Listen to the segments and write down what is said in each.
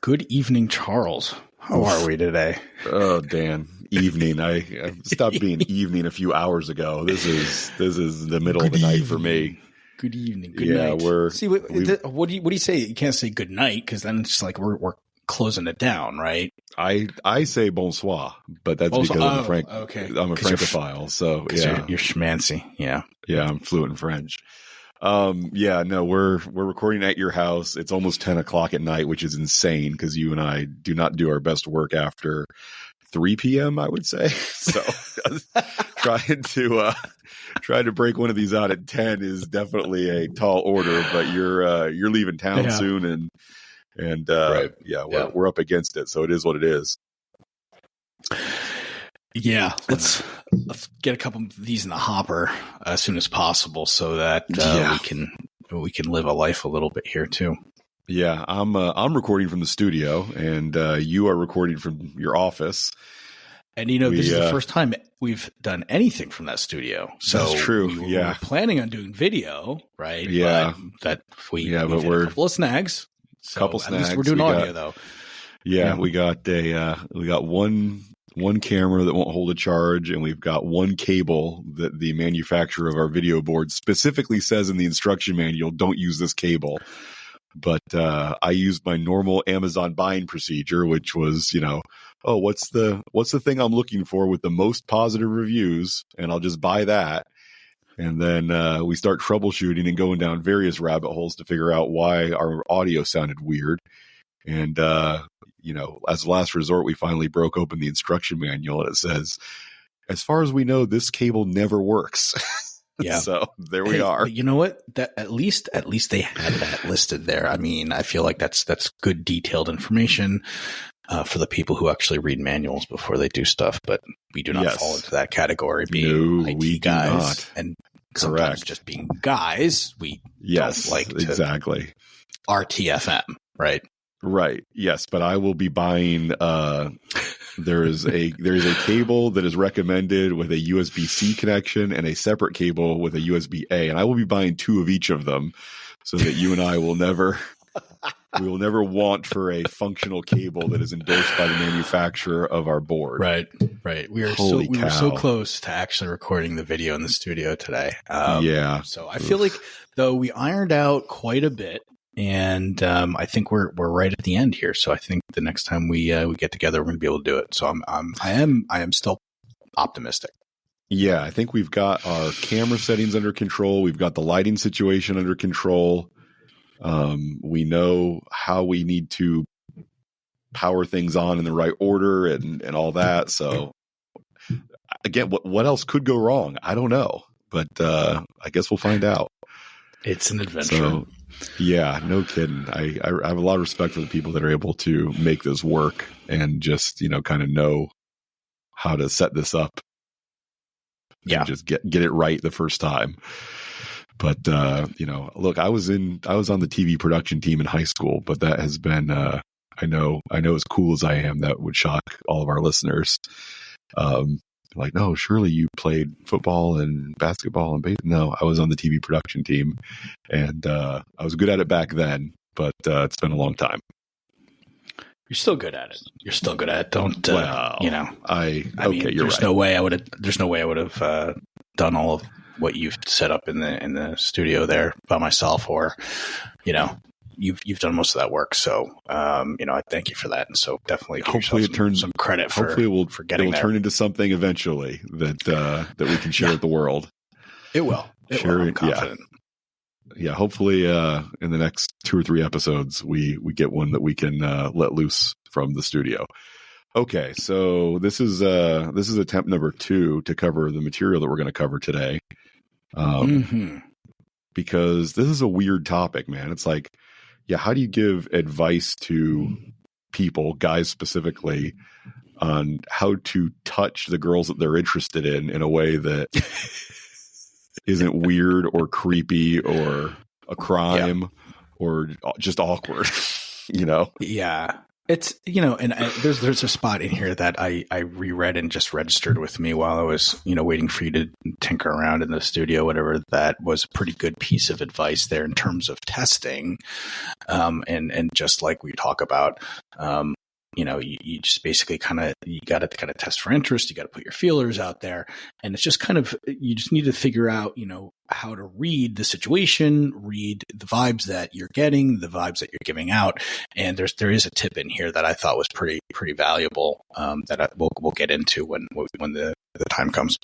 Good evening, Charles. How are we today? Oh, Dan. Evening. I stopped being evening a few hours ago. This is the middle of the night for me. Good evening. Good night. See, what do you say? You can't say good night because then it's like we're closing it down, right? I say bonsoir, but that's because I'm a Francophile. So yeah, you're schmancy. Yeah, I'm fluent in French. We're recording at your house. It's almost 10 o'clock at night, which is insane because you and I do not do our best work after 3 p.m. I would say. So trying to break one of these out at 10 is definitely a tall order. But you're leaving town soon, and right. We're up against it. So it is what it is. Yeah, let's get a couple of these in the hopper as soon as possible, so that we can live a life a little bit here too. Yeah, I'm recording from the studio, and you are recording from your office. And this is the first time we've done anything from that studio. So that's true. We were planning on doing video, right? Yeah, but we've hit a couple of snags. So couple snags. At least we're doing audio though. Yeah, we got one camera that won't hold a charge, and we've got one cable that the manufacturer of our video board specifically says in the instruction manual, don't use this cable. But I used my normal Amazon buying procedure, which was, what's the thing I'm looking for with the most positive reviews, and I'll just buy that. And then we start troubleshooting and going down various rabbit holes to figure out why our audio sounded weird. And as a last resort, we finally broke open the instruction manual, and it says, as far as we know, this cable never works. Yeah. So there we are. You know what? That at least they had that listed there. I mean, I feel like that's good detailed information for the people who actually read manuals before they do stuff. But we do not fall into that category, being IT guys, and sometimes just being guys. We don't like to exactly RTFM, right? Right. Yes, but I will be buying. There is a cable that is recommended with a USB-C connection and a separate cable with a USB-A, and I will be buying 2 of each of them, so that you and I will never want for a functional cable that is endorsed by the manufacturer of our board. Right. We were so close to actually recording the video in the studio today. So I feel like though we ironed out quite a bit. And I think we're right at the end here. So I think the next time we get together, we're going to be able to do it. So I am still optimistic. Yeah, I think we've got our camera settings under control. We've got the lighting situation under control. We know how we need to power things on in the right order and all that. So again, what else could go wrong? I don't know, but I guess we'll find out. It's an adventure. So, yeah, no kidding. I have a lot of respect for the people that are able to make this work and just, kind of know how to set this up. Yeah. And just get it right the first time. But, look, I was on the TV production team in high school, but that has been, I know as cool as I am, that would shock all of our listeners. Like, no, surely you played football and basketball and baseball. No, I was on the TV production team, and I was good at it back then, but it's been a long time. You're still good at it. Don't, you're there's right. No way I would have done all of what you've set up in the studio there by myself, or, You've done most of that work, so I thank you for that, and so definitely hopefully it turns some credit for getting it will turn into something eventually that we can share with the world. It will. I'm confident. Yeah. Hopefully, in the next 2 or 3 episodes, we get one that we can let loose from the studio. Okay, so this is attempt number 2 to cover the material that we're going to cover today, because this is a weird topic, man. It's like, how do you give advice to people, guys specifically, on how to touch the girls that they're interested in a way that isn't weird or creepy or a crime or just awkward, Yeah. It's, and there's a spot in here that I reread and just registered with me while I was, waiting for you to tinker around in the studio, whatever. That was a pretty good piece of advice there in terms of testing. And just like we talk about, you just basically you got to kind of test for interest. You got to put your feelers out there. And it's just you just need to figure out, how to read the situation, read the vibes that you're getting, the vibes that you're giving out. And there is a tip in here that I thought was pretty valuable, that we'll get into when the time comes.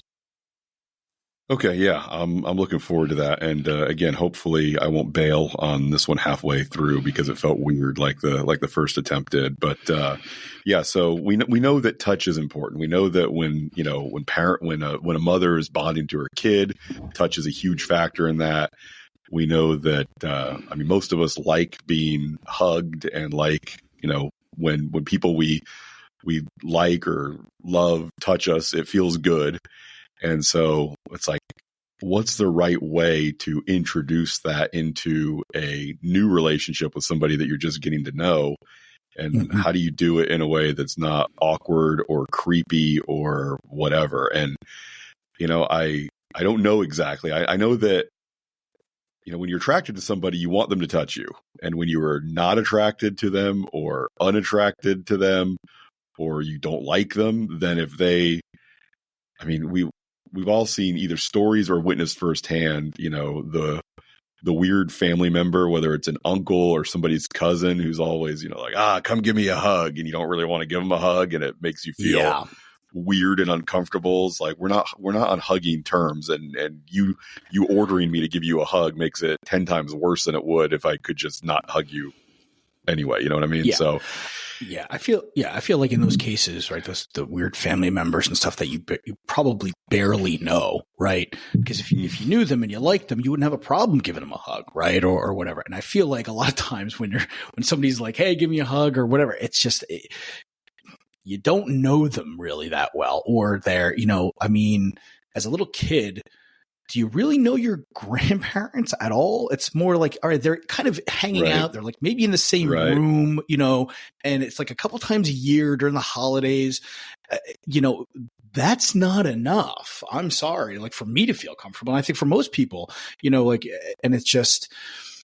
Okay, yeah, I'm looking forward to that, and again, hopefully, I won't bail on this one halfway through because it felt weird, like the first attempt did. But yeah, so we know that touch is important. We know that when a mother is bonding to her kid, touch is a huge factor in that. We know that most of us like being hugged, and when people we like or love touch us, it feels good. And so it's like, what's the right way to introduce that into a new relationship with somebody that you're just getting to know? And how do you do it in a way that's not awkward or creepy or whatever? And, I don't know exactly. I know that, when you're attracted to somebody, you want them to touch you. And when you are not attracted to them or unattracted to them, or you don't like them, then we've all seen either stories or witnessed firsthand, the weird family member, whether it's an uncle or somebody's cousin who's always, come give me a hug, and you don't really want to give them a hug, and it makes you feel weird and uncomfortable. It's like we're not on hugging terms, and you ordering me to give you a hug makes it 10 times worse than it would if I could just not hug you anyway. You know what I mean? Yeah. So. Yeah, I feel like in those cases, right, the weird family members and stuff that you probably barely know, right? Because if you knew them and you liked them, you wouldn't have a problem giving them a hug, right, or whatever. And I feel like a lot of times when somebody's like, "Hey, give me a hug" or whatever, it's just you don't know them really that well, or they're, as a little kid, do you really know your grandparents at all? It's more like, all right, they're kind of hanging out. They're like maybe in the same room, and it's like a couple times a year during the holidays. That's not enough. I'm sorry. Like for me to feel comfortable. And I think for most people, and it's just,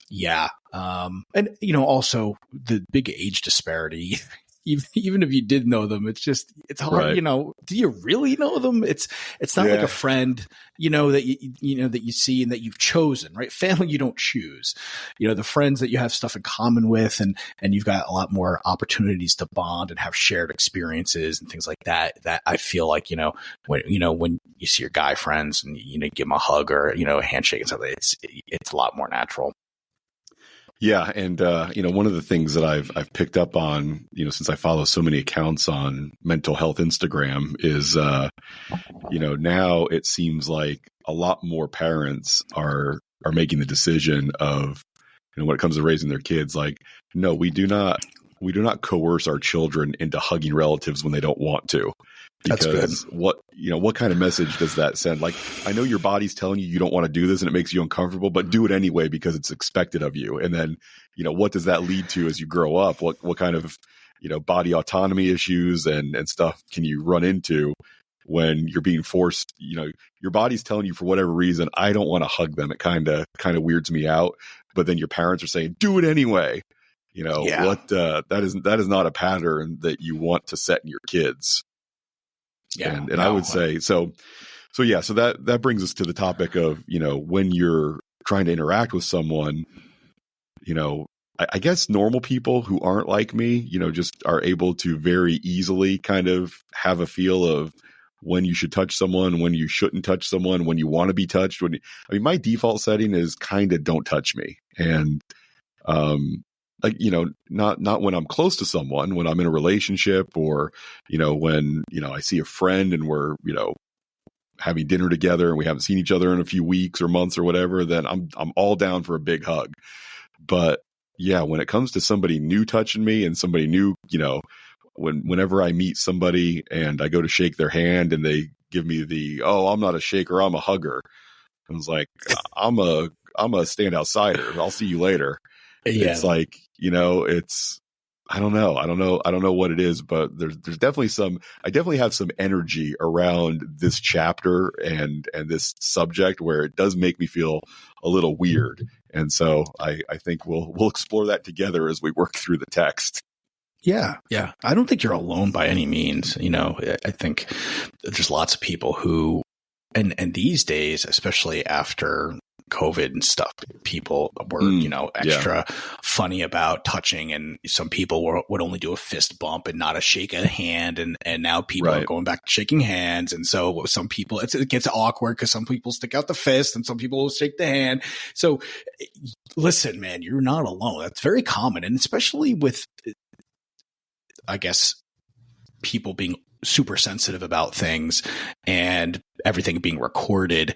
yeah. And, also the big age disparity. Even if you did know them, it's hard, do you really know them? It's not like a friend, that you see and that you've chosen, right? Family, you don't choose, the friends that you have stuff in common with, and you've got a lot more opportunities to bond and have shared experiences and things like that I feel like, when you see your guy friends and, give them a hug or, a handshake and stuff, it's a lot more natural. Yeah. And, one of the things that I've picked up on, since I follow so many accounts on mental health Instagram is, now it seems like a lot more parents are making the decision of, when it comes to raising their kids, like, no, we do not coerce our children into hugging relatives when they don't want to. Because what kind of message does that send? Like, I know your body's telling you don't want to do this and it makes you uncomfortable, but do it anyway because it's expected of you. And then, what does that lead to as you grow up? What kind of, body autonomy issues and stuff can you run into when you're being forced? Your body's telling you for whatever reason, I don't want to hug them. It kind of weirds me out. But then your parents are saying, do it anyway. That is not a pattern that you want to set in your kids. Yeah. And I would say, so that brings us to the topic of, when you're trying to interact with someone, I guess normal people who aren't like me, just are able to very easily kind of have a feel of when you should touch someone, when you shouldn't touch someone, when you want to be touched. My default setting is kind of don't touch me. And, not when I'm close to someone, when I'm in a relationship or, when, I see a friend and we're, having dinner together and we haven't seen each other in a few weeks or months or whatever, then I'm all down for a big hug. But yeah, when it comes to somebody new touching me and somebody new, whenever I meet somebody and I go to shake their hand and they give me I'm not a shaker, I'm a hugger. I was like, I'm a stand outsider. I'll see you later. Yeah. It's like, I don't know. I don't know what it is, but there's definitely I definitely have some energy around this chapter and this subject where it does make me feel a little weird. And so I think we'll explore that together as we work through the text. Yeah. Yeah. I don't think you're alone by any means. I think there's lots of people who, and these days, especially after COVID and stuff, people were, extra funny about touching, and some people would only do a fist bump and not a shake of the hand. And now people are going back to shaking hands. And so some people, it gets awkward because some people stick out the fist and some people will shake the hand. So listen, man, you're not alone. That's very common. And especially with, I guess, people being super sensitive about things and everything being recorded,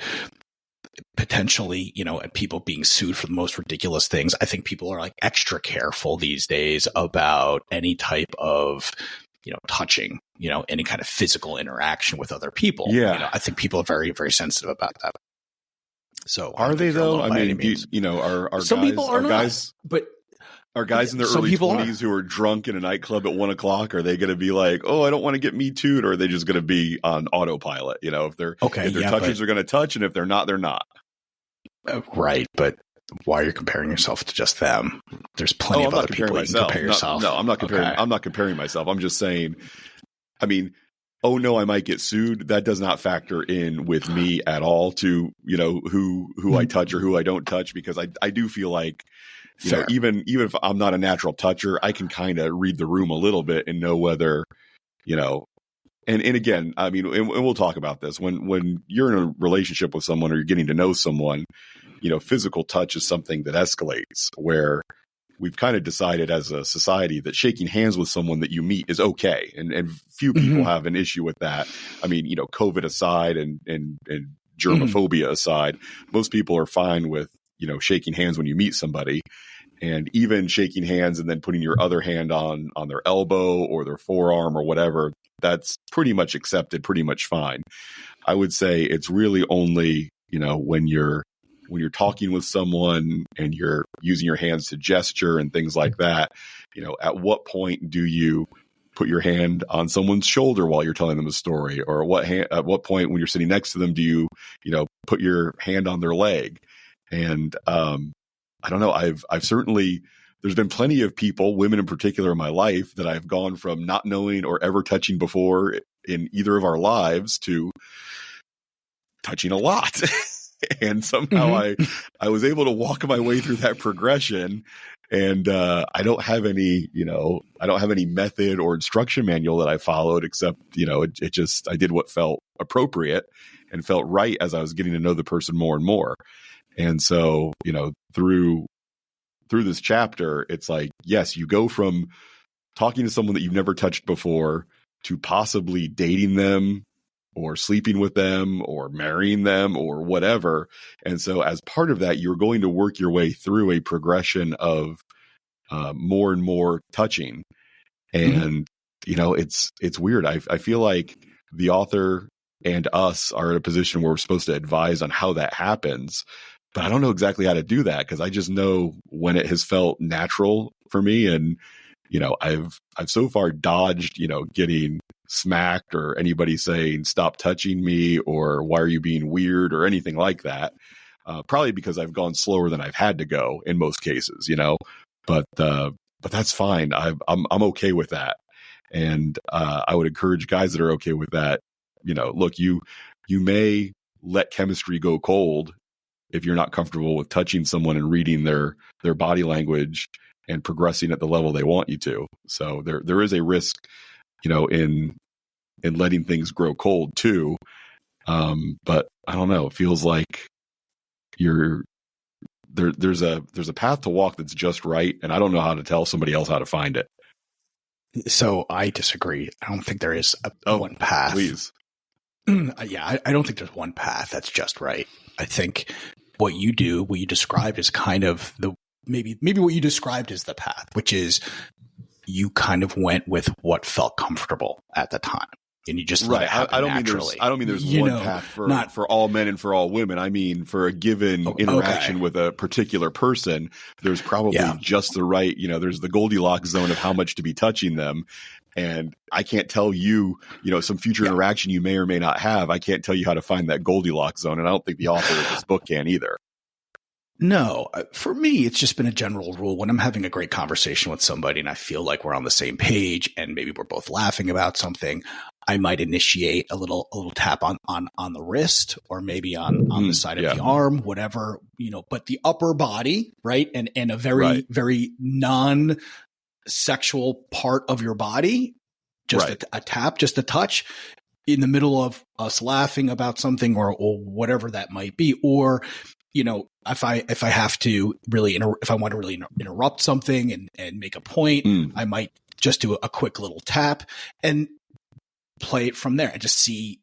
potentially, and people being sued for the most ridiculous things. I think people are like extra careful these days about any type of, touching, any kind of physical interaction with other people. Yeah. I think people are very, very sensitive about that. So are they though? I mean, are some guys, people are not, guys, but are guys in their early 20s who are drunk in a nightclub at 1 o'clock? Are they going to be like, oh, I don't want to get me too'd? Or are they just going to be on autopilot? If they're touchers are going to touch, and if they're not, they're not. Right. But why are you comparing yourself to just them? There's plenty of other people you can compare yourself. No, I'm not comparing. Okay. I'm not comparing myself. I'm just saying, I mean, oh no, I might get sued. That does not factor in with me at all to, who I touch or who I don't touch, because I do feel like, even if I'm not a natural toucher, I can kind of read the room a little bit and know whether, and again, I mean, and we'll talk about this when you're in a relationship with someone or you're getting to know someone, physical touch is something that escalates, where we've kind of decided as a society that shaking hands with someone that you meet is okay. And few people have an issue with that. I mean, COVID aside and germophobia aside, most people are fine with, shaking hands when you meet somebody, and even shaking hands and then putting your other hand on their elbow or their forearm or whatever, that's pretty much accepted, pretty much fine. I would say it's really only, when you're talking with someone and you're using your hands to gesture and things like that, at what point do you put your hand on someone's shoulder while you're telling them a story? Or at what point when you're sitting next to them do you, put your hand on their leg? And I don't know. I've certainly, there's been plenty of people, women in particular in my life, that I've gone from not knowing or ever touching before in either of our lives to touching a lot. And somehow I was able to walk my way through that progression. And I don't have any method or instruction manual that I followed, except, it just, I did what felt appropriate and felt right as I was getting to know the person more and more. And so, through this chapter, it's like, yes, you go from talking to someone that you've never touched before to possibly dating them or sleeping with them or marrying them or whatever. And so as part of that, you're going to work your way through a progression of more and more touching. And, it's weird. I feel like the author and us are in a position where we're supposed to advise on how that happens. But I don't know exactly how to do that, because I just know when it has felt natural for me. And, I've so far dodged, getting smacked or anybody saying, stop touching me, or why are you being weird, or anything like that. Probably because I've gone slower than I've had to go in most cases, but that's fine. I'm okay with that. And I would encourage guys that are okay with that, look, you may let chemistry go cold if you're not comfortable with touching someone and reading their body language and progressing at the level they want you to. So there is a risk, in letting things grow cold too. But I don't know. It feels like there's a path to walk that's just right, and I don't know how to tell somebody else how to find it. So I disagree. I don't think there is one path. Please. Yeah, I don't think there's one path that's just right. I think what you described is kind of maybe what you described is the path, which is you kind of went with what felt comfortable at the time. and you just let it happen naturally. I don't mean there's one path for all men and for all women. I mean, for a given interaction with a particular person, there's probably just the right, there's the Goldilocks zone of how much to be touching them. And I can't tell you, some future interaction you may or may not have. I can't tell you how to find that Goldilocks zone. And I don't think the author of this book can either. No, for me, it's just been a general rule when I'm having a great conversation with somebody and I feel like we're on the same page and maybe we're both laughing about something, I might initiate a little tap on the wrist or maybe on the side of the arm, whatever, but the upper body, right? And a very, very non-sexual part of your body, just a tap, just a touch in the middle of us laughing about something or whatever that might be. Or, if I have to really, if I want to really interrupt something and make a point, I might just do a quick little tap and play it from there and just see,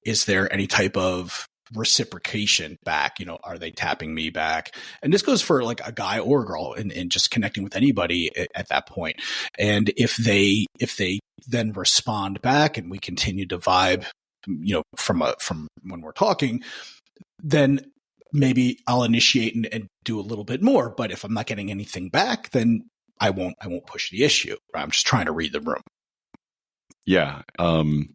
is there any type of reciprocation back? Are they tapping me back? And this goes for like a guy or a girl and just connecting with anybody at that point. And if they then respond back and we continue to vibe, from when we're talking, then maybe I'll initiate and do a little bit more. But if I'm not getting anything back, then I won't push the issue. I'm just trying to read the room. Yeah. I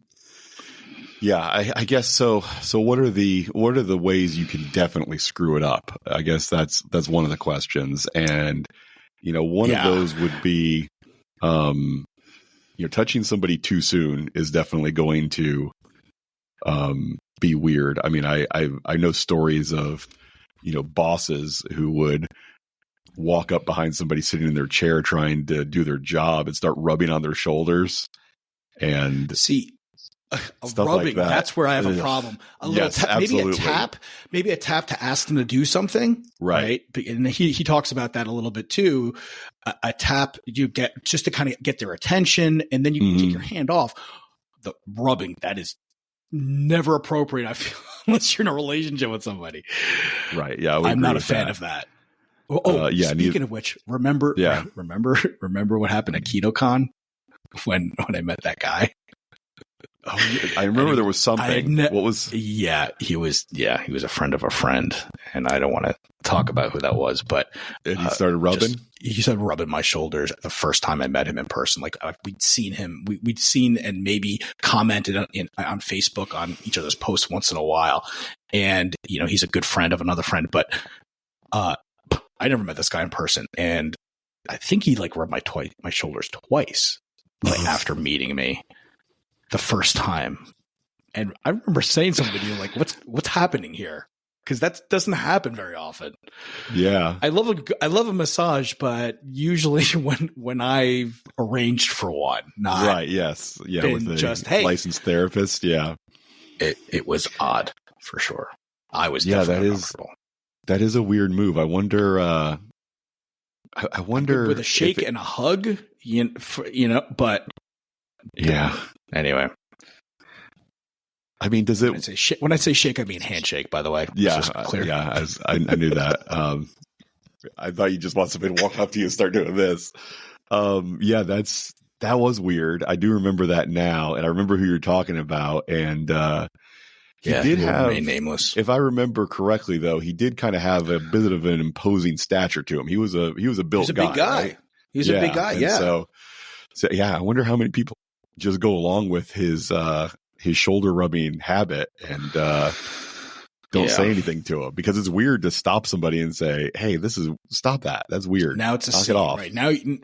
guess so. So what are the ways you can definitely screw it up? I guess that's one of the questions. And, one of those would be, touching somebody too soon is definitely going to, be weird. I mean, I know stories of, bosses who would walk up behind somebody sitting in their chair trying to do their job and start rubbing on their shoulders and see stuff rubbing. Like that. That's where I have a problem. Maybe a tap to ask them to do something. Right. And he talks about that a little bit too. A tap you get just to kind of get their attention, and then you can take your hand off. The rubbing, that is never appropriate, I feel, unless you're in a relationship with somebody. Right. Yeah. I'm not a fan of that. Speaking of which, remember what happened at KetoCon when I met that guy? Oh, I remember there was something. What was? Yeah, he was a friend of a friend, and I don't want to talk about who that was, but and he started rubbing. He started rubbing my shoulders the first time I met him in person. Like we'd seen him, we'd seen and maybe commented on Facebook on each other's posts once in a while, and he's a good friend of another friend, but I never met this guy in person, and I think he rubbed my shoulders twice, after meeting me the first time. And I remember saying something to you what's happening here? Because that doesn't happen very often. Yeah. I love a massage, but usually when I've arranged for one, not right. Yes. Yeah. With a licensed therapist. Yeah. It was odd for sure. I was that is a weird move. I wonder, with a shake and a hug, but yeah. Anyway, I mean, does it? When I say shake, I mean handshake. By the way, yeah, clear. I knew that. I thought you just want somebody to walk up to you and start doing this. That was weird. I do remember that now, and I remember who you're talking about. And he did have nameless. If I remember correctly, though, he did kind of have a bit of an imposing stature to him. He was a built guy. Big guy. Right? He's a big guy. Yeah. So yeah, I wonder how many people just go along with his shoulder rubbing habit and don't say anything to him, because it's weird to stop somebody and say, "Hey, stop that. That's weird." Now it's a scene, it off.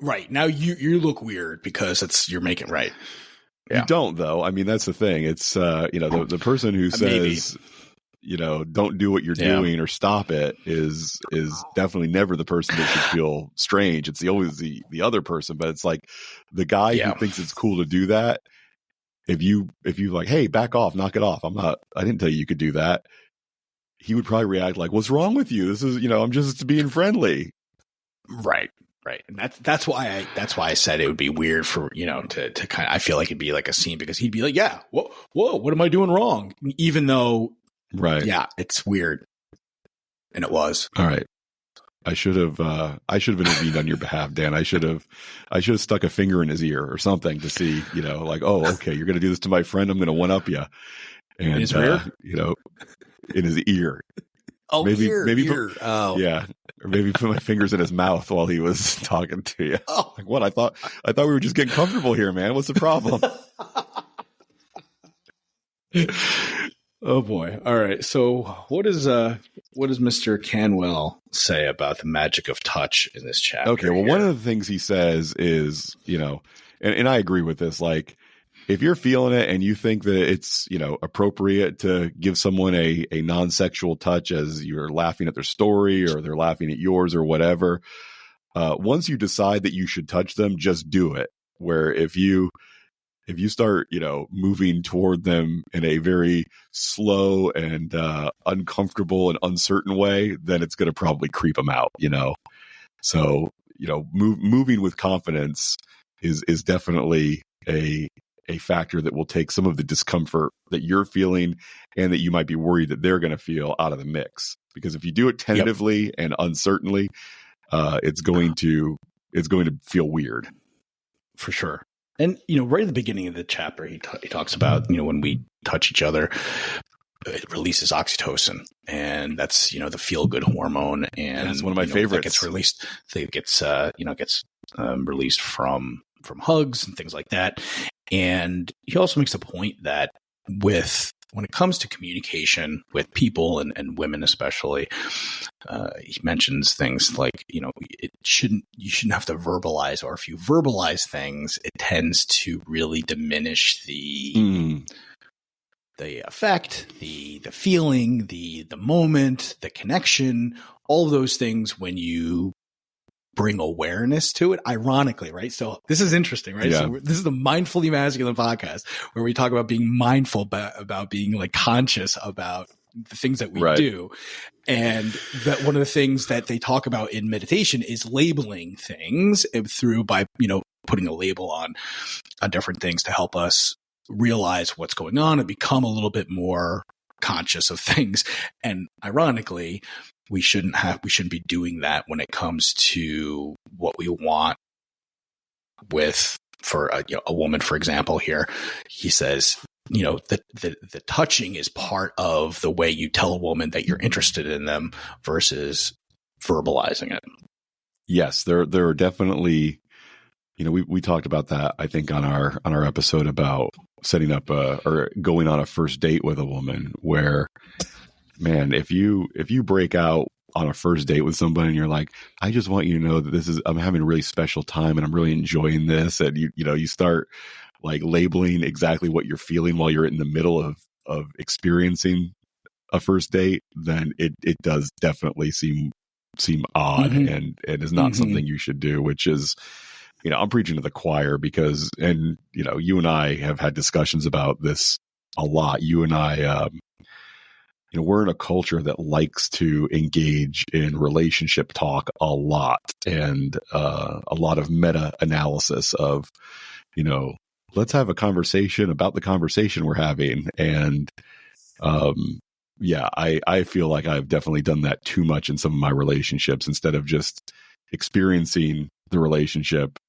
Right now you look weird because you're making right. Yeah. You don't though. I mean, that's the thing. It's the person who says don't do what you're doing or stop it is definitely never the person that should feel strange. It's always the other person, but it's like the guy who thinks it's cool to do that. If you like, hey, back off, knock it off. I didn't tell you could do that. He would probably react like, what's wrong with you? This is, I'm just being friendly. Right. And that's why I said it would be weird for, to kind of, I feel like it'd be like a scene, because he'd be like, yeah, whoa, what am I doing wrong? Even though, right. Yeah, it's weird. And it was. All right. I should have intervened on your behalf, Dan. I should have stuck a finger in his ear or something to see, like, oh, okay, you're going to do this to my friend. I'm going to one up you. And, in his rear? In his ear. Oh, maybe ear. Yeah. Or maybe put my fingers in his mouth while he was talking to you. Oh. Like, what? I thought we were just getting comfortable here, man. What's the problem? Oh boy. All right. So what does Mr. Canwell say about the magic of touch in this chapter? Okay. Well, one of the things he says is, and I agree with this, like, if you're feeling it and you think that it's, appropriate to give someone a non-sexual touch as you're laughing at their story or they're laughing at yours or whatever, once you decide that you should touch them, just do it. Where if you start, moving toward them in a very slow and uncomfortable and uncertain way, then it's going to probably creep them out, So, moving with confidence is definitely a factor that will take some of the discomfort that you're feeling and that you might be worried that they're going to feel out of the mix. Because if you do it tentatively and uncertainly, it's going to feel weird. For sure. And, right at the beginning of the chapter, he talks about, when we touch each other, it releases oxytocin, and that's, the feel good hormone. And that's one of my favorites. That gets released from hugs and things like that. And he also makes the point that when it comes to communication with people and women especially, he mentions things like, you shouldn't have to verbalize, or if you verbalize things, it tends to really diminish the effect, the feeling, the moment, the connection, all of those things when you bring awareness to it, ironically, right? So this is interesting, right? Yeah. So this is the Mindfully Masculine podcast where we talk about being mindful about being like conscious about the things that we do. And that one of the things that they talk about in meditation is labeling things by putting a label on different things to help us realize what's going on and become a little bit more conscious of things. And ironically, we shouldn't be doing that when it comes to what we want for a woman, for example. Here, he says, the touching is part of the way you tell a woman that you're interested in them versus verbalizing it. Yes, there are definitely, we talked about that, I think, on our episode about setting up or going on a first date with a woman, where, man, if you break out on a first date with somebody and you're like, I just want you to know that I'm having a really special time and I'm really enjoying this, and you start like labeling exactly what you're feeling while you're in the middle of experiencing a first date, then it does definitely seem odd, and is not something you should do, which is, I'm preaching to the choir because, and you and I have had discussions about this a lot. You and I, we're in a culture that likes to engage in relationship talk a lot, and a lot of meta analysis of, let's have a conversation about the conversation we're having. And I feel like I've definitely done that too much in some of my relationships. Instead of just experiencing the relationship,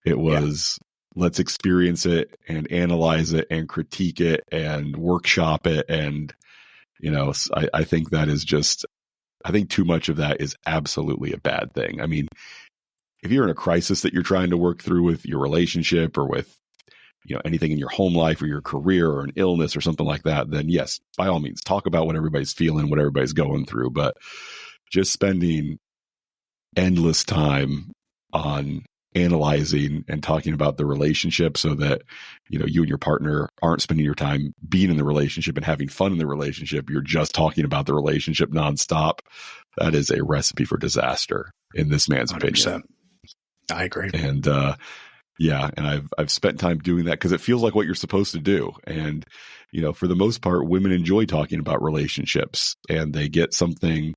it was, let's experience it and analyze it and critique it and workshop it. And I think that is just, I think too much of that is absolutely a bad thing. I mean, if you're in a crisis that you're trying to work through with your relationship or with, anything in your home life or your career or an illness or something like that, then yes, by all means, talk about what everybody's feeling, what everybody's going through. But just spending endless time on analyzing and talking about the relationship so that, you and your partner aren't spending your time being in the relationship and having fun in the relationship. You're just talking about the relationship nonstop. That is a recipe for disaster, in this man's 100%. Opinion. I agree. And, and I've spent time doing that because it feels like what you're supposed to do. And, for the most part, women enjoy talking about relationships and they get something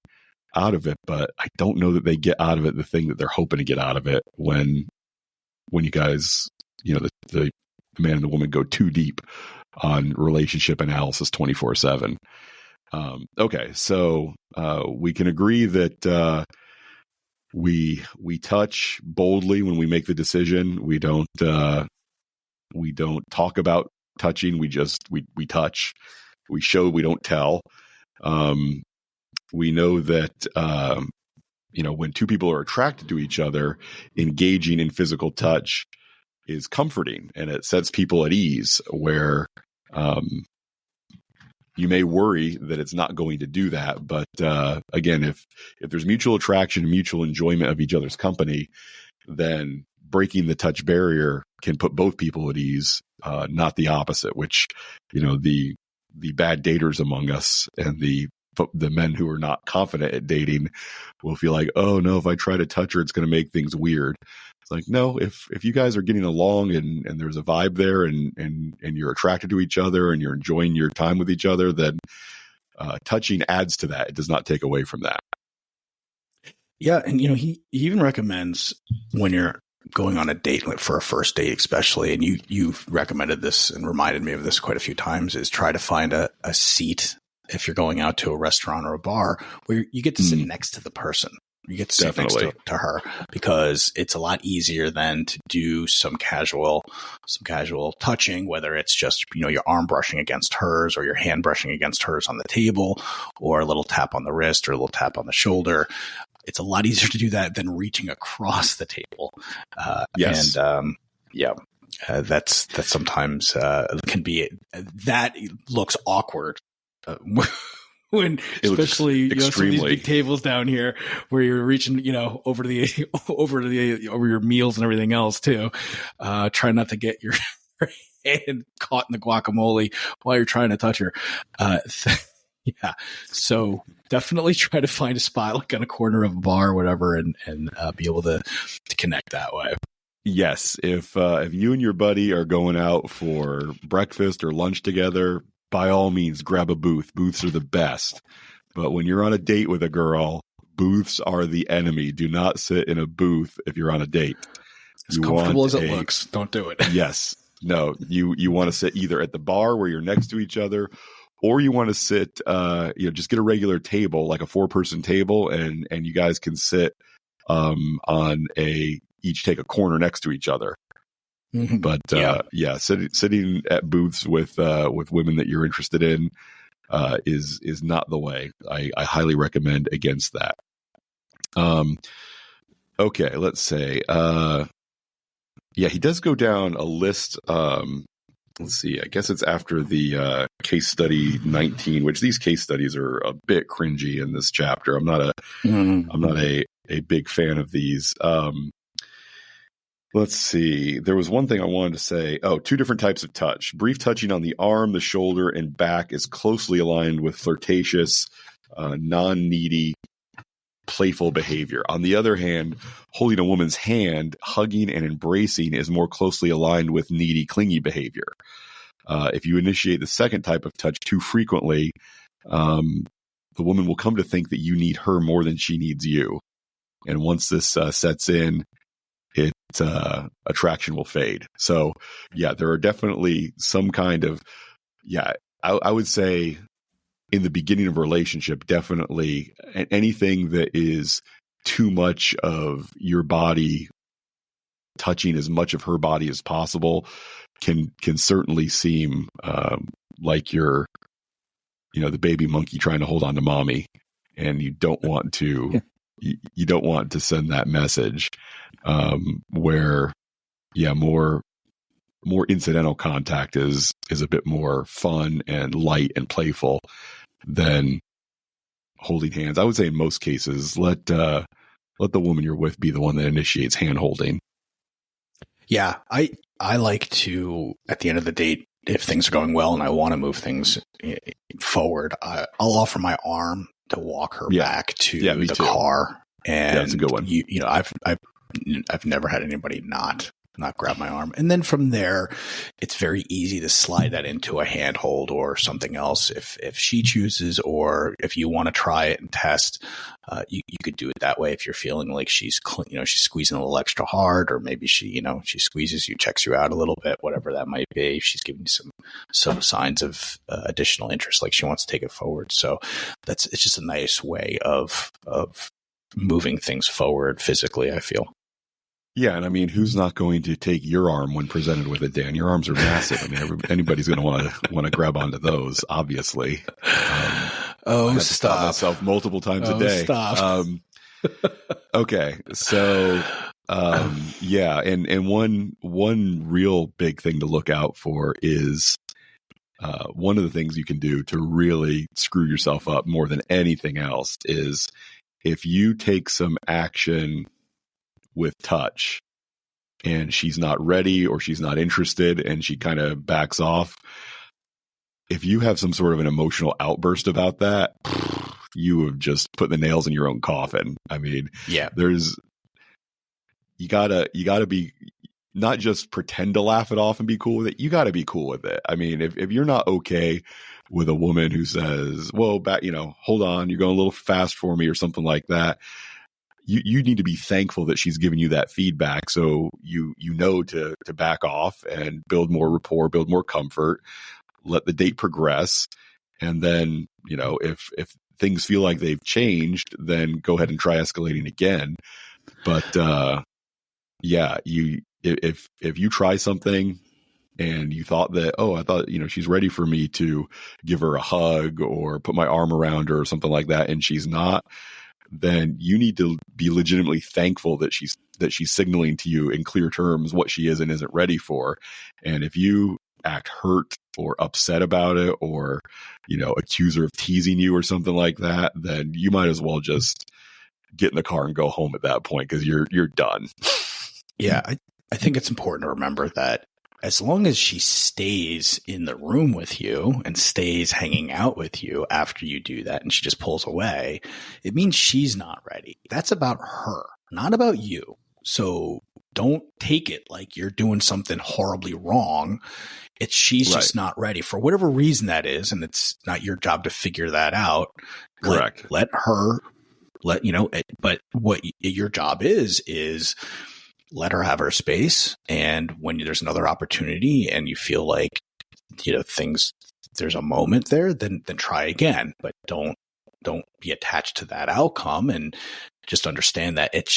out of it, but I don't know that they get out of it the thing that they're hoping to get out of it when you guys, the man and the woman go too deep on relationship analysis 24/7. Okay, so we can agree that We touch boldly when we make the decision. We don't talk about touching. We touch. We show, we don't tell. We know that when two people are attracted to each other, engaging in physical touch is comforting, and it sets people at ease, where you may worry that it's not going to do that. But again, if there's mutual attraction and mutual enjoyment of each other's company, then breaking the touch barrier can put both people at ease, not the opposite, which, the bad daters among us and the men who are not confident at dating will feel like, oh no, if I try to touch her, it's going to make things weird. It's like, no, if you guys are getting along and there's a vibe there and you're attracted to each other and you're enjoying your time with each other, then touching adds to that. It does not take away from that. Yeah. And, he even recommends when you're going on a date, like for a first date especially, and you've recommended this and reminded me of this quite a few times, is try to find a seat if you're going out to a restaurant or a bar where you get to sit next to the person. You get to sit next to her, because it's a lot easier than to do some casual touching, whether it's just, your arm brushing against hers or your hand brushing against hers on the table, or a little tap on the wrist or a little tap on the shoulder. It's a lot easier to do that than reaching across the table. Yes. And that's sometimes can be, that looks awkward. When especially some of these big tables down here where you're reaching over your meals and everything else too, try not to get your hand caught in the guacamole while you're trying to touch her. Yeah, so definitely try to find a spot like on a corner of a bar or whatever, and be able to connect that way. Yes, if you and your buddy are going out for breakfast or lunch together, by all means, grab a booth. Booths are the best. But when you're on a date with a girl, booths are the enemy. Do not sit in a booth if you're on a date. As comfortable as it looks, don't do it. Yes. No, you want to sit either at the bar where you're next to each other, or you want to sit, just get a regular table, like a 4-person table, and you guys can sit each take a corner next to each other. But sitting at booths with women that you're interested in is not the way. I highly recommend against that. Okay, let's say he does go down a list. Let's see. I guess it's after the case study 19, which these case studies are a bit cringy in this chapter. I'm not a big fan of these. Let's see. There was one thing I wanted to say. Oh, 2 different types of touch. Brief touching on the arm, the shoulder, and back is closely aligned with flirtatious, non-needy, playful behavior. On the other hand, holding a woman's hand, hugging and embracing is more closely aligned with needy, clingy behavior. If you initiate the second type of touch too frequently, the woman will come to think that you need her more than she needs you. And once this sets in, attraction will fade. So there are definitely some kind of, I would say in the beginning of a relationship, definitely anything that is too much of your body touching as much of her body as possible can certainly seem like you're, the baby monkey trying to hold on to mommy, and you don't want to you don't want to send that message. Where more incidental contact is a bit more fun and light and playful than holding hands. I would say in most cases, let the woman you're with be the one that initiates hand holding. Yeah, I like to, at the end of the date, if things are going well and I want to move things forward, I'll offer my arm to walk her back to the car. And that's a good one. I've never had anybody not grab my arm. And then from there, it's very easy to slide that into a handhold or something else if she chooses, or if you want to try it and test, you could do it that way if you're feeling like she's squeezing a little extra hard, or maybe she squeezes you, checks you out a little bit, whatever that might be. She's giving you some signs of additional interest, like she wants to take it forward. So it's just a nice way of moving things forward physically, I feel. Yeah, and I mean, who's not going to take your arm when presented with it, Dan? Your arms are massive. I mean, anybody's going to want to grab onto those, obviously. I have to stop myself multiple times a day. Stop. Okay, so yeah, and one real big thing to look out for is one of the things you can do to really screw yourself up more than anything else is if you take some action with touch and she's not ready or she's not interested and she kind of backs off. If you have some sort of an emotional outburst about that, you have just put the nails in your own coffin. I mean, yeah, you gotta be, not just pretend to laugh it off and be cool with it. You gotta be cool with it. I mean, if you're not okay with a woman who says, well, hold on, you're going a little fast for me or something like that, you need to be thankful that she's giving you that feedback. So you know to back off and build more rapport, build more comfort, let the date progress. And then, if things feel like they've changed, then go ahead and try escalating again. But, yeah, if you try something and you thought that, I thought, she's ready for me to give her a hug or put my arm around her or something like that, and she's not, then you need to be legitimately thankful that she's signaling to you in clear terms what she is and isn't ready for. And if you act hurt or upset about it, or, accuse her of teasing you or something like that, then you might as well just get in the car and go home at that point, because you're done. Yeah, I think it's important to remember that as long as she stays in the room with you and stays hanging out with you after you do that and she just pulls away, it means she's not ready. That's about her, not about you. So don't take it like you're doing something horribly wrong. She's just not ready for whatever reason that is, and it's not your job to figure that out. Correct. Let her, but what your job is let her have her space. And when there's another opportunity and you feel like, there's a moment there, then try again, but don't be attached to that outcome, and just understand that it's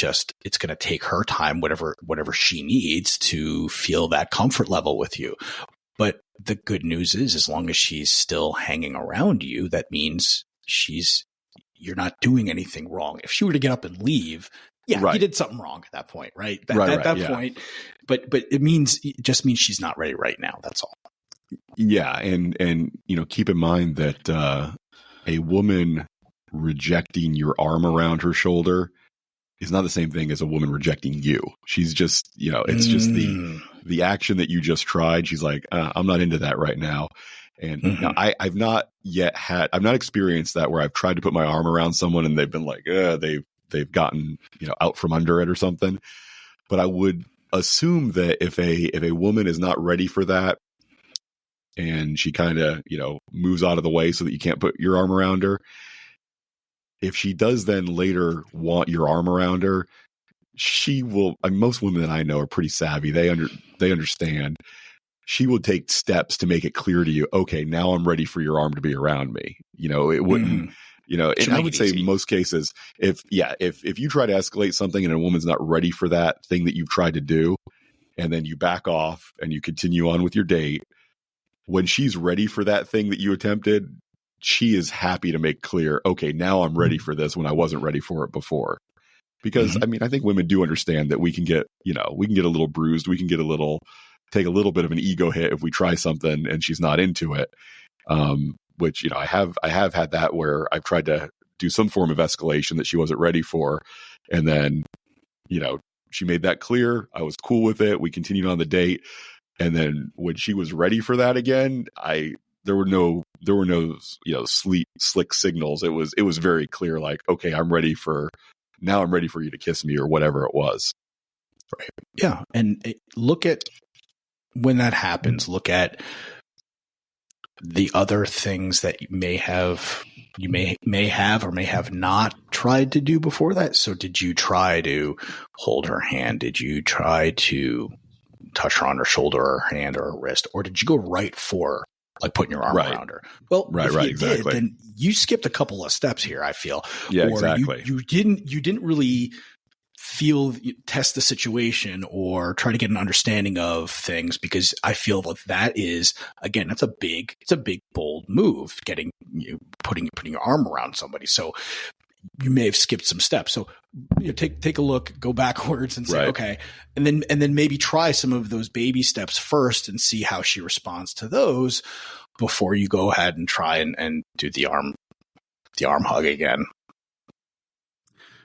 going to take her time, whatever she needs to feel that comfort level with you. But the good news is, as long as she's still hanging around you, that means you're not doing anything wrong. If she were to get up and leave, you did something wrong at that point, right? At that point. But it just means she's not ready right now. That's all. Yeah. And keep in mind that a woman rejecting your arm around her shoulder is not the same thing as a woman rejecting you. She's just, it's just the action that you just tried. She's like, I'm not into that right now. And now I've not experienced that where I've tried to put my arm around someone and they've been like, they've gotten, out from under it or something. But I would assume that if a woman is not ready for that and she kind of, moves out of the way so that you can't put your arm around her, if she does then later want your arm around her, she will, most women that I know are pretty savvy. They understand. She will take steps to make it clear to you, okay, now I'm ready for your arm to be around me. It wouldn't, and I would say in most cases, if you try to escalate something and a woman's not ready for that thing that you've tried to do, and then you back off and you continue on with your date, when she's ready for that thing that you attempted, she is happy to make clear, okay, now I'm ready for this when I wasn't ready for it before. Because I think women do understand that we can get a little bruised. We can take a little bit of an ego hit if we try something and she's not into it. Which, I have had that where I've tried to do some form of escalation that she wasn't ready for. And then, she made that clear. I was cool with it. We continued on the date. And then when she was ready for that again, there were no slick signals. It was very clear, like, okay, I'm ready for you to kiss me or whatever it was. Right. Yeah. And look at when that happens, look at the other things that you may have or may have not tried to do before that. So did you try to hold her hand? Did you try to touch her on her shoulder or her hand or her wrist? Or did you go right for like putting your arm around her. Well, if you did, then you skipped a couple of steps here, I feel. Yeah, or exactly. You didn't really test the situation or try to get an understanding of things, because I feel that is, again, it's a big, bold move, putting your arm around somebody. So you may have skipped some steps. So take a look, go backwards and say, okay. And then maybe try some of those baby steps first and see how she responds to those before you go ahead and try and do the arm hug again.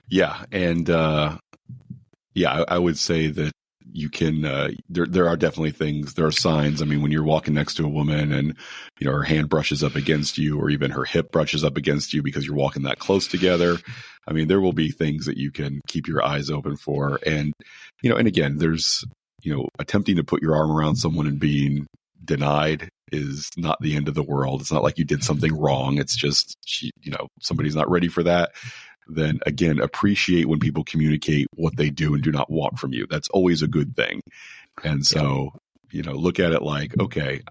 Yeah. And, I would say that you can, there are definitely things, there are signs. I mean, when you're walking next to a woman and, her hand brushes up against you, or even her hip brushes up against you because you're walking that close together. I mean, there will be things that you can keep your eyes open for. And, and again, there's, attempting to put your arm around someone and being denied is not the end of the world. It's not like you did something wrong. It's just, somebody's not ready for that. Then again, appreciate when people communicate what they do and do not want from you. That's always a good thing. And so, look at it like, okay,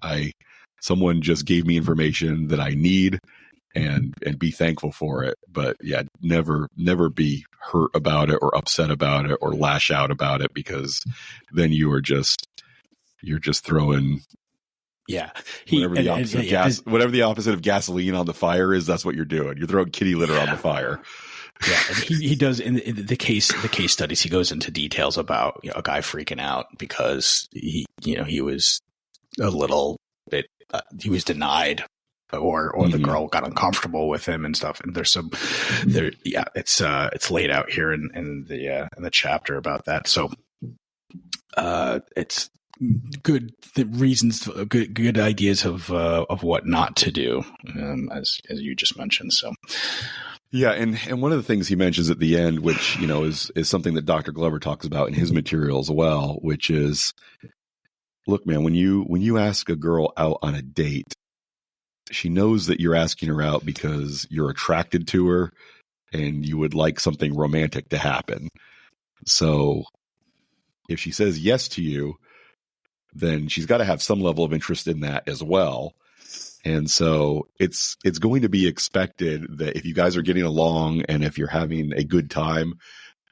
someone just gave me information that I need, and be thankful for it. But yeah, never be hurt about it or upset about it or lash out about it, because then you're just throwing whatever the opposite of gasoline on the fire is. That's what you're doing. You're throwing kitty litter on the fire. Yeah, and he does in the case studies. He goes into details about a guy freaking out because he was a little bit he was denied, or the girl got uncomfortable with him and stuff. And there's it's laid out here in the chapter about that. So it's good reasons, good ideas of what not to do, as you just mentioned. So. Yeah, and one of the things he mentions at the end, which is something that Dr. Glover talks about in his material as well, which is, look, man, when you ask a girl out on a date, she knows that you're asking her out because you're attracted to her and you would like something romantic to happen. So if she says yes to you, then she's got to have some level of interest in that as well. And so it's going to be expected that if you guys are getting along and if you're having a good time,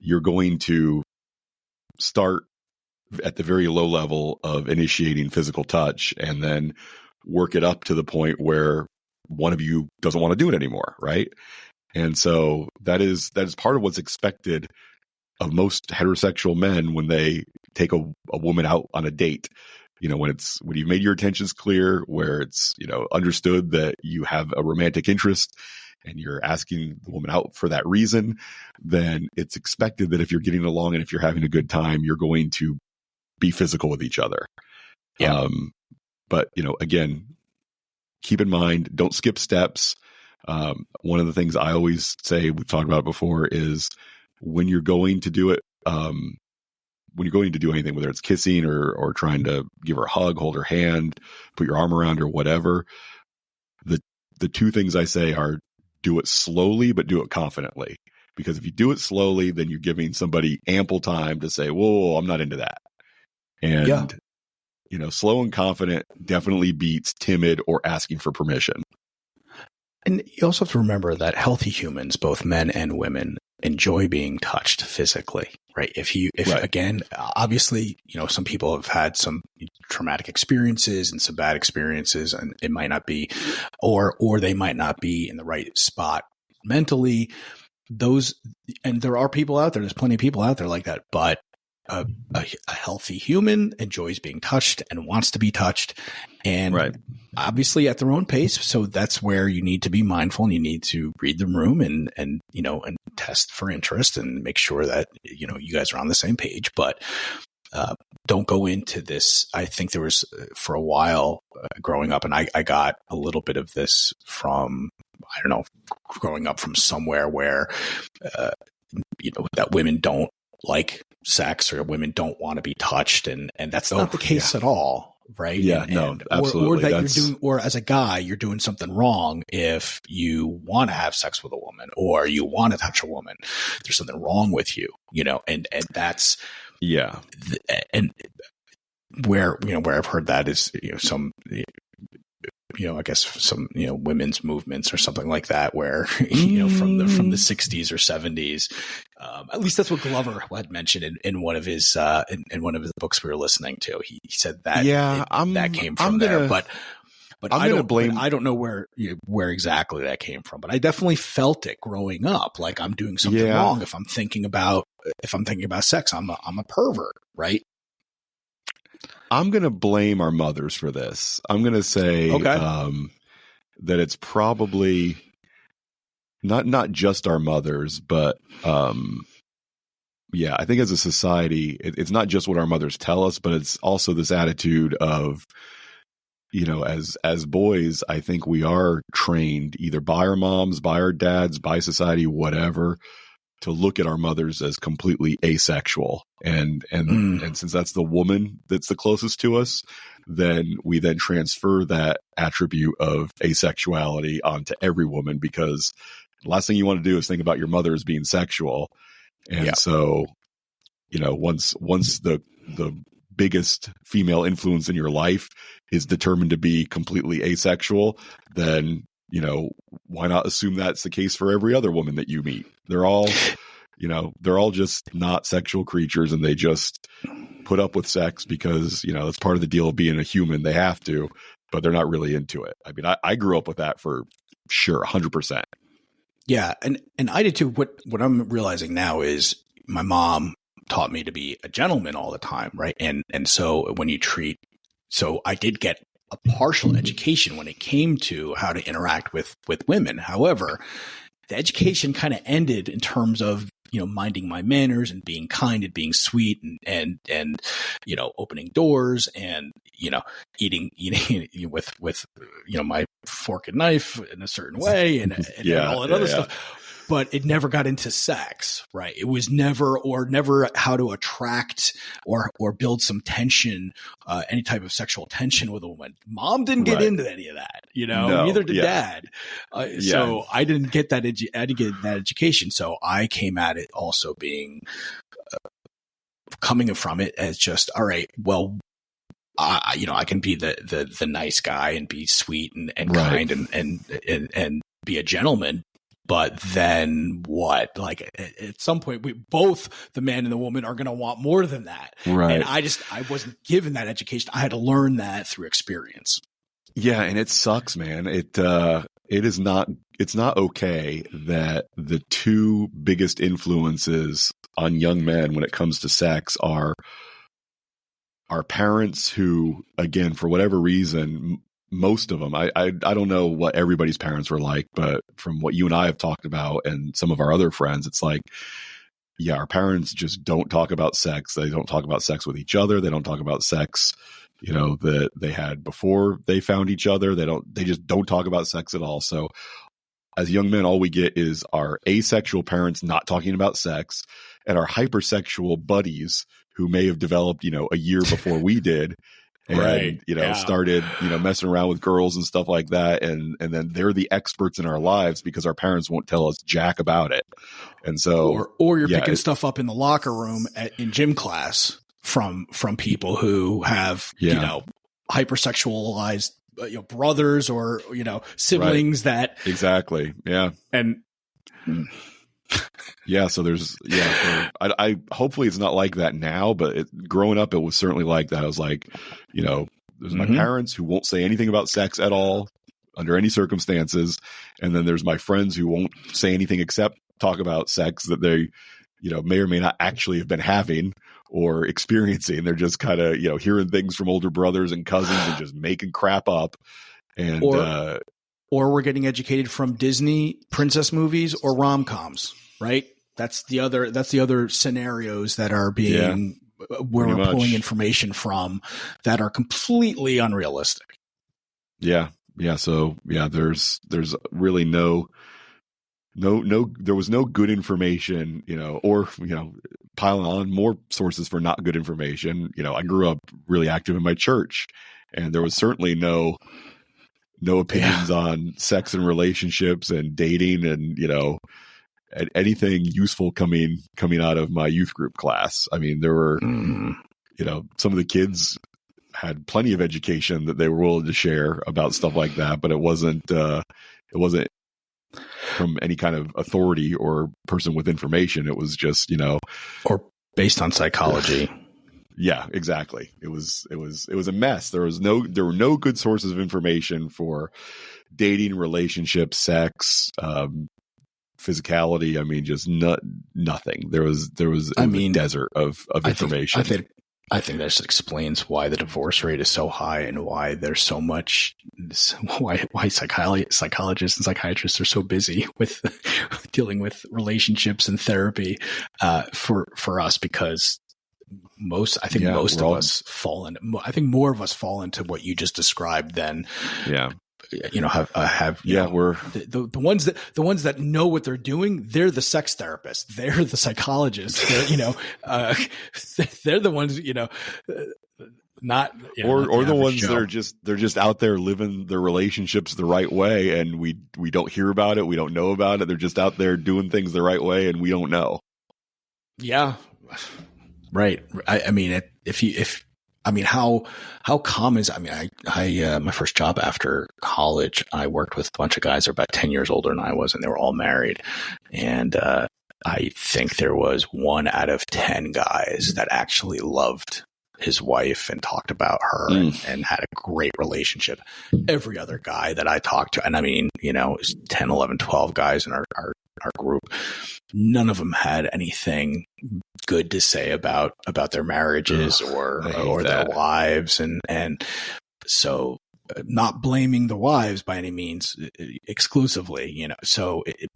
you're going to start at the very low level of initiating physical touch and then work it up to the point where one of you doesn't want to do it anymore, right? And so that is part of what's expected of most heterosexual men when they take a woman out on a date. When you've made your intentions clear, where it's, understood that you have a romantic interest and you're asking the woman out for that reason, then it's expected that if you're getting along and if you're having a good time, you're going to be physical with each other. Yeah. But, again, keep in mind, don't skip steps. One of the things I always say, we've talked about it before, is when you're going to do it, when you're going to do anything, whether it's kissing or trying to give her a hug, hold her hand, put your arm around her, whatever, the two things I say are do it slowly, but do it confidently. Because if you do it slowly, then you're giving somebody ample time to say, whoa, I'm not into that. And, slow and confident definitely beats timid or asking for permission. And you also have to remember that healthy humans, both men and women, enjoy being touched physically, right? Again, obviously, some people have had some traumatic experiences and some bad experiences, and it might not be, or they might not be in the right spot mentally. And there are people out there, there's plenty of people out there like that, but a healthy human enjoys being touched and wants to be touched, and obviously at their own pace. So that's where you need to be mindful, and you need to read the room and test for interest and make sure that you guys are on the same page. But don't go into this. I think there was for a while growing up, and I got a little bit of this from, I don't know, growing up from somewhere where that women don't like sex or women don't want to be touched, and that's not the case at all, right? Yeah, absolutely. Or that you're doing, or as a guy, you're doing something wrong if you want to have sex with a woman or you want to touch a woman. There's something wrong with you, and that's and where I've heard that is some I guess some, women's movements or something like that, where, from the 60s or 70s. At least that's what Glover had mentioned in one of his, in one of the books we were listening to. He said that, that came from there, but I don't know where exactly that came from, but I definitely felt it growing up. Like I'm doing something wrong. If I'm thinking about sex, I'm a pervert, right? I'm going to blame our mothers for this. I'm going to say that it's probably not just our mothers, but I think as a society, it's not just what our mothers tell us, but it's also this attitude of, as boys, I think we are trained either by our moms, by our dads, by society, whatever, to look at our mothers as completely asexual. And since that's the woman that's the closest to us, then we then transfer that attribute of asexuality onto every woman, because the last thing you want to do is think about your mother as being sexual. And so, once the biggest female influence in your life is determined to be completely asexual, then why not assume that's the case for every other woman that you meet? They're all just not sexual creatures, and they just put up with sex because, that's part of the deal of being a human. They have to, but they're not really into it. I mean, I grew up with that for sure, 100%. Yeah. And I did too. What I'm realizing now is my mom taught me to be a gentleman all the time. Right. And so so I did get a partial education when it came to how to interact with women. However, the education kind of ended in terms of, minding my manners and being kind and being sweet and opening doors and, eating with, my fork and knife in a certain way and all that other stuff. But it never got into sex, right? It was never how to attract or build some tension, any type of sexual tension with a woman. Mom didn't get into any of that, neither did dad. So I didn't get that. I didn't get that education. So I came at it also being, coming from it as just, all right, well, I can be the nice guy and be sweet and kind and be a gentleman. But then what? Like at some point, both the man and the woman are going to want more than that. Right. And I wasn't given that education. I had to learn that through experience. Yeah. And it sucks, man. It's not okay that the two biggest influences on young men when it comes to sex are our parents who, again, for whatever reason, most of them, I don't know what everybody's parents were like, but from what you and I have talked about and some of our other friends, it's like, our parents just don't talk about sex. They don't talk about sex with each other. They don't talk about sex, that they had before they found each other. They just don't talk about sex at all. So as young men, all we get is our asexual parents not talking about sex and our hypersexual buddies who may have developed, a year before we did. And, started, messing around with girls and stuff like that. And then they're the experts in our lives because our parents won't tell us jack about it. And so, or you're picking stuff up in the locker room in gym class from people who have, hypersexualized, brothers or, siblings that. Exactly. Yeah. And so there's, I hopefully it's not like that now, but growing up, it was certainly like that. I was like, there's my parents who won't say anything about sex at all under any circumstances. And then there's my friends who won't say anything except talk about sex that they, may or may not actually have been having or experiencing. They're just kind of, hearing things from older brothers and cousins and just making crap up. And, or we're getting educated from Disney princess movies or rom-coms, right? That's the other scenarios that are being where we're pulling information from that are completely unrealistic. Yeah. So there's really there was no good information, or piling on more sources for not good information. I grew up really active in my church, and there was certainly no opinions on sex and relationships and dating and, anything useful coming out of my youth group class. I mean, there were, some of the kids had plenty of education that they were willing to share about stuff like that, but it wasn't from any kind of authority or person with information. It was just, or based on psychology. Yeah, exactly. It was a mess. There were no good sources of information for dating, relationships, sex, physicality. I mean, just nothing. There was a desert of information. I think that just explains why the divorce rate is so high and why there's so much, why psychologists and psychiatrists are so busy with dealing with relationships and therapy for us, because most of us fall into, I think more of us fall into what you just described than we're the ones that know what they're doing. They're the sex therapists. They're the psychologists. They're the ones, not the ones that they're just out there living their relationships the right way, and we don't hear about it. We don't know about it. They're just out there doing things the right way, and we don't know. Yeah. Right. I mean, how common is, I my first job after college, I worked with a bunch of guys that were about 10 years older than I was, and they were all married. And, I think there was 1 out of 10 guys that actually loved his wife and talked about her and had a great relationship. Every other guy that I talked to, and I mean, it was 10, 11, 12 guys in our group, none of them had anything good to say about their marriages or their wives. And so, not blaming the wives by any means exclusively,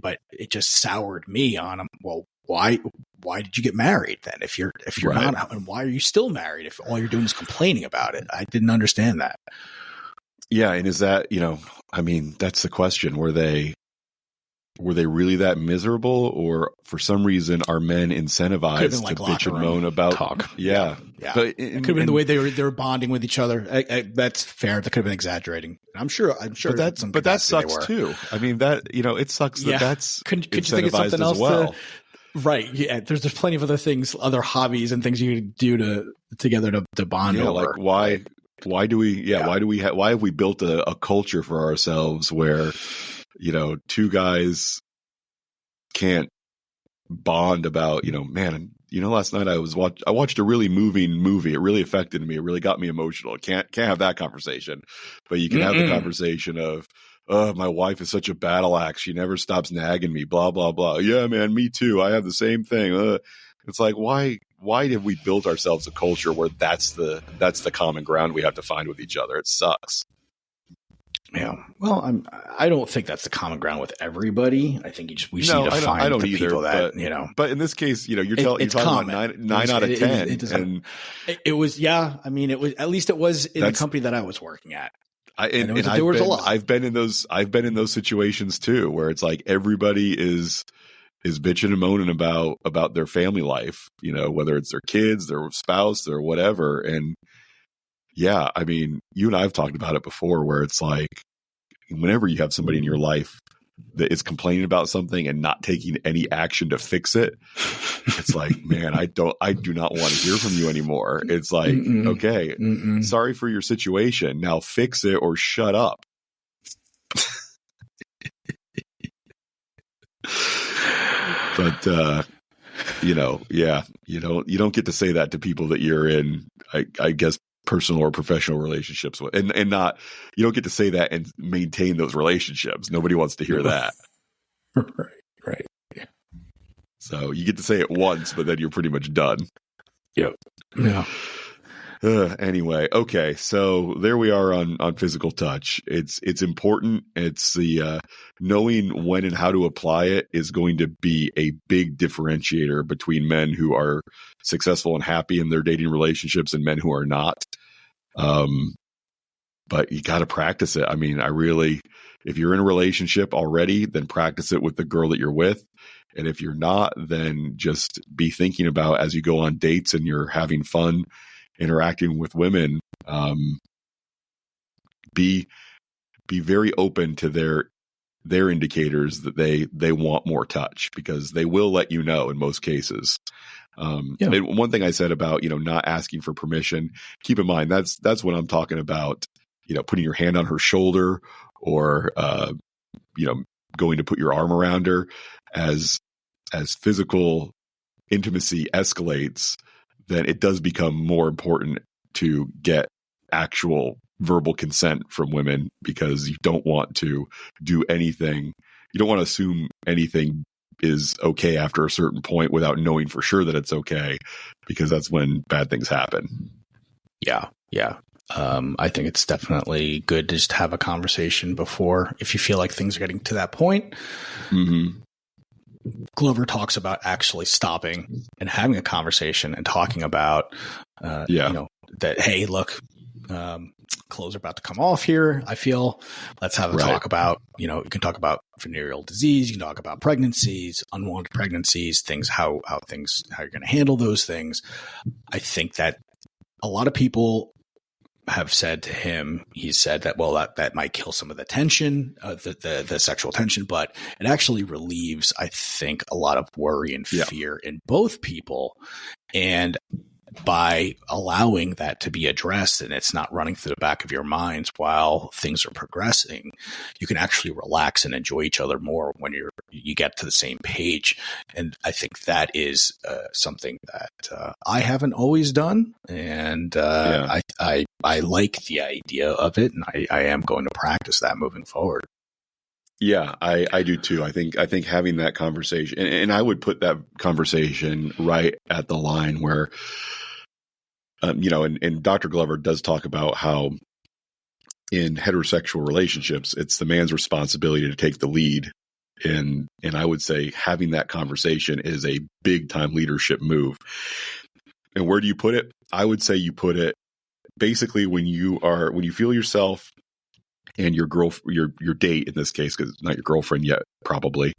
but it just soured me on them. Well, why did you get married then? If you're right. not, and why are you still married if all you're doing is complaining about it? I didn't understand that. Yeah. And is that, that's the question. Were they really that miserable, or for some reason are men incentivized to bitch and moan about talk? Yeah. But it could have been the way they were bonding with each other. That's fair. That could have been exaggerating. I'm sure. But that sucks too. I mean, that, it sucks that that's could you think of something else as well? Right. Yeah. There's plenty of other things, other hobbies and things you could do together to bond over. Like why have we built a culture for ourselves where, 2 guys can't bond about, man, last night I watched a really moving movie. It really affected me. It really got me emotional. Can't have that conversation, but you can have the conversation of, my wife is such a battle axe. She never stops nagging me, blah, blah, blah. Yeah, man, me too. I have the same thing. It's like, why have we built ourselves a culture where that's the common ground we have to find with each other? It sucks. Yeah. Well, I don't think that's the common ground with everybody. I think we just need to find the people that, But in this case, you're talking about 9 out of 10. It was, yeah. I mean, it was, at least it was in the company that I was working at. There was a lot. I've been in those situations too, where it's like everybody is bitching and moaning about their family life, whether it's their kids, their spouse, or whatever. And yeah, I mean, you and I have talked about it before, where it's like, whenever you have somebody in your life that is complaining about something and not taking any action to fix it, it's like, man, I do not want to hear from you anymore. It's like, okay, sorry for your situation. Now fix it or shut up. But, you don't get to say that to people that you're in, I guess, personal or professional relationships with, and not, you don't get to say that and maintain those relationships. Nobody wants to hear that. Right. Yeah. So you get to say it once, but then you're pretty much done. Yep. Yeah. Anyway, okay, so there we are on physical touch. It's important. It's the knowing when and how to apply it is going to be a big differentiator between men who are successful and happy in their dating relationships and men who are not. But you got to practice it. I mean, if you're in a relationship already, then practice it with the girl that you're with. And if you're not, then just be thinking about, as you go on dates and you're having fun interacting with women, be very open to their indicators that they want more touch, because they will let you know in most cases. And one thing I said about, not asking for permission, keep in mind, that's when I'm talking about, putting your hand on her shoulder or, going to put your arm around her. As physical intimacy escalates, then it does become more important to get actual verbal consent from women, because you don't want to do anything. You don't want to assume anything is okay after a certain point without knowing for sure that it's okay, because that's when bad things happen. Yeah. I think it's definitely good to just have a conversation before, if you feel like things are getting to that point. Mm-hmm. Glover talks about actually stopping and having a conversation and talking about, that, hey, look, clothes are about to come off here. I feel, let's have a talk about, you can talk about venereal disease. You can talk about pregnancies, unwanted pregnancies, things, how you're going to handle those things. I think that a lot of people have said to him, he said that, well, that might kill some of the tension, the sexual tension, but it actually relieves, I think, a lot of worry and fear in both people. And by allowing that to be addressed and it's not running through the back of your minds while things are progressing, you can actually relax and enjoy each other more when you get to the same page. And I think that is something that I haven't always done. And I like the idea of it, and I am going to practice that moving forward. Yeah, I do too. I think having that conversation, and I would put that conversation right at the line where, and Dr. Glover does talk about how in heterosexual relationships, it's the man's responsibility to take the lead. And I would say having that conversation is a big time leadership move. And where do you put it? I would say you put it basically when you feel yourself and your date, in this case, because it's not your girlfriend yet, probably,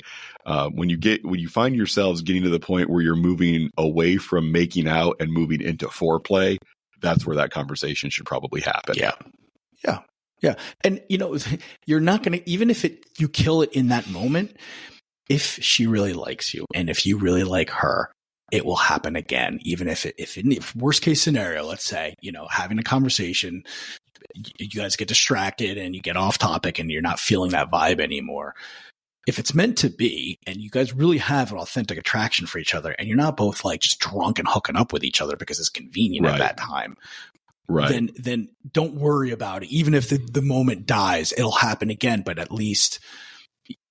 when you find yourselves getting to the point where you're moving away from making out and moving into foreplay, that's where that conversation should probably happen. Yeah. And you're not going to, even if you kill it in that moment, if she really likes you and if you really like her, it will happen again. Even if worst case scenario, let's say, having a conversation, you guys get distracted and you get off topic and you're not feeling that vibe anymore. If it's meant to be, and you guys really have an authentic attraction for each other, and you're not both like just drunk and hooking up with each other because it's convenient at that time, then don't worry about it. Even if the moment dies, it'll happen again. But at least,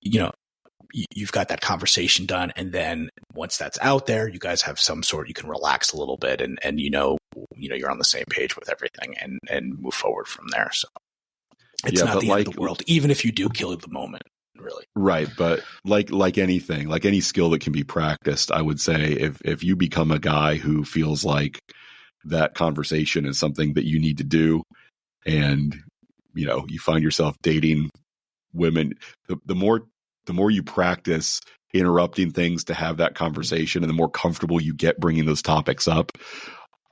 you've got that conversation done. And then once that's out there, you guys have some sort, you can relax a little bit and you're on the same page with everything and move forward from there. So it's not the end of the world, even if you do kill the moment, really. Right. But like anything, like any skill that can be practiced, I would say if you become a guy who feels like that conversation is something that you need to do, and, you find yourself dating women, the more you practice interrupting things to have that conversation, and the more comfortable you get bringing those topics up,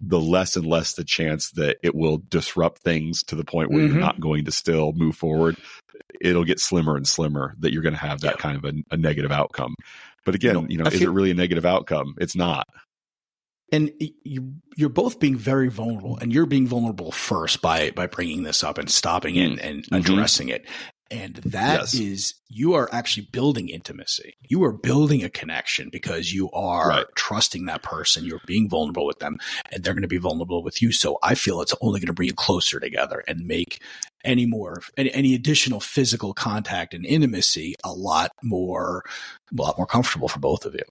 the less and less the chance that it will disrupt things to the point where you're not going to still move forward. It'll get slimmer and slimmer that you're going to have that kind of a negative outcome. But again, is it really a negative outcome? It's not. And you're both being very vulnerable, and you're being vulnerable first by bringing this up and stopping it and addressing it. And that is, you are actually building intimacy. You are building a connection because you are trusting that person. You're being vulnerable with them, and they're going to be vulnerable with you. So I feel it's only going to bring you closer together and make any additional physical contact and intimacy a lot more comfortable for both of you.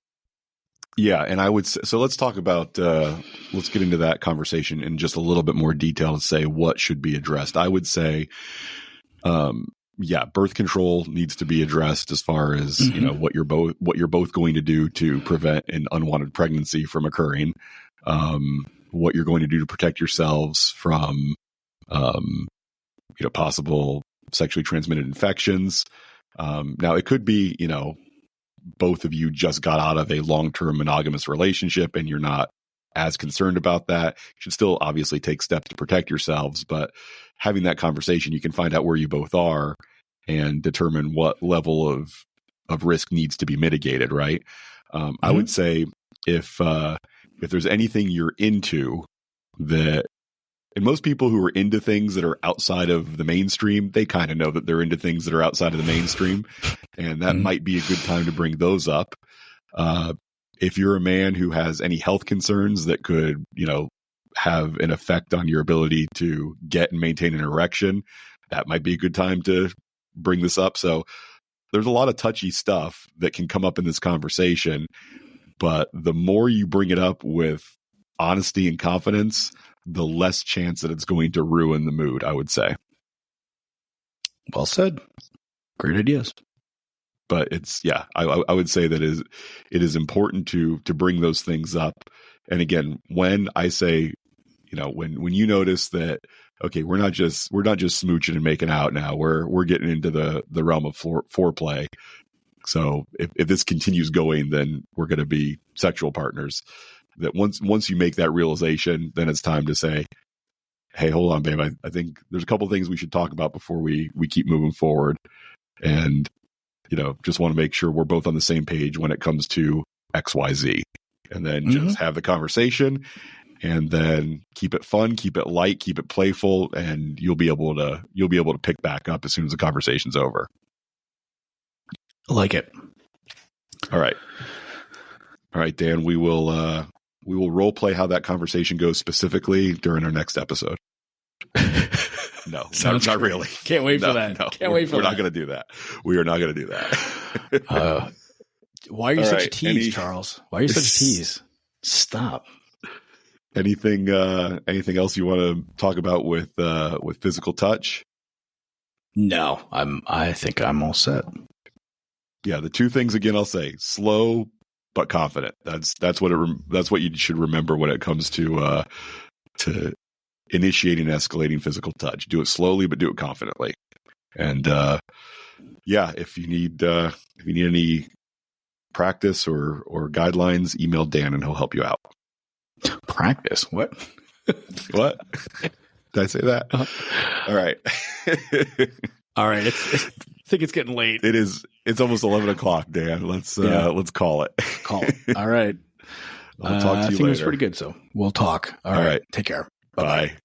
Yeah. And I would say, so let's talk about, let's get into that conversation in just a little bit more detail and say what should be addressed. I would say, birth control needs to be addressed as far as, what you're both going to do to prevent an unwanted pregnancy from occurring, what you're going to do to protect yourselves from, possible sexually transmitted infections. Now it could be, both of you just got out of a long-term monogamous relationship and you're not as concerned about that. You should still obviously take steps to protect yourselves, but having that conversation, you can find out where you both are and determine what level of risk needs to be mitigated. Right. I would say if if there's anything you're into that, and most people who are into things that are outside of the mainstream, they kind of know that they're into things that are outside of the mainstream. And that might be a good time to bring those up. If you're a man who has any health concerns that could, have an effect on your ability to get and maintain an erection, that might be a good time to bring this up. So there's a lot of touchy stuff that can come up in this conversation, but the more you bring it up with honesty and confidence, the less chance that it's going to ruin the mood, I would say. Well said. Great ideas. But it's, I would say that it is important to bring those things up. And again, when I say, when you notice that, okay, we're not just smooching and making out now, we're getting into the realm of foreplay. So if this continues going, then we're going to be sexual partners. That once you make that realization, then it's time to say, hey, hold on, babe. I think there's a couple of things we should talk about before we keep moving forward. And, just want to make sure we're both on the same page when it comes to XYZ. And then just have the conversation, and then keep it fun, keep it light, keep it playful, and you'll be able to pick back up as soon as the conversation's over. I like it. All right, Dan, we will role play how that conversation goes specifically during our next episode. No, not really. Can't wait for that. No, Can't wait for that. We're not going to do that. We are not going to do that. Why are you such a tease, Charles? Why are you such a tease? Stop. Anything else you want to talk about with physical touch? No, I think I'm all set. Yeah, the two things again I'll say: slow but confident. That's what you should remember when it comes to initiating and escalating physical touch. Do it slowly, but do it confidently. And if you need any practice or guidelines, email Dan and he'll help you out. Practice? What? What? Did I say that? All right. All right. I think it's getting late. It is. It's almost 11 o'clock, Dan. Let's call it. Call it. All right. I'll talk to you later. I think it was pretty good. So we'll talk. All right. Take care. Bye.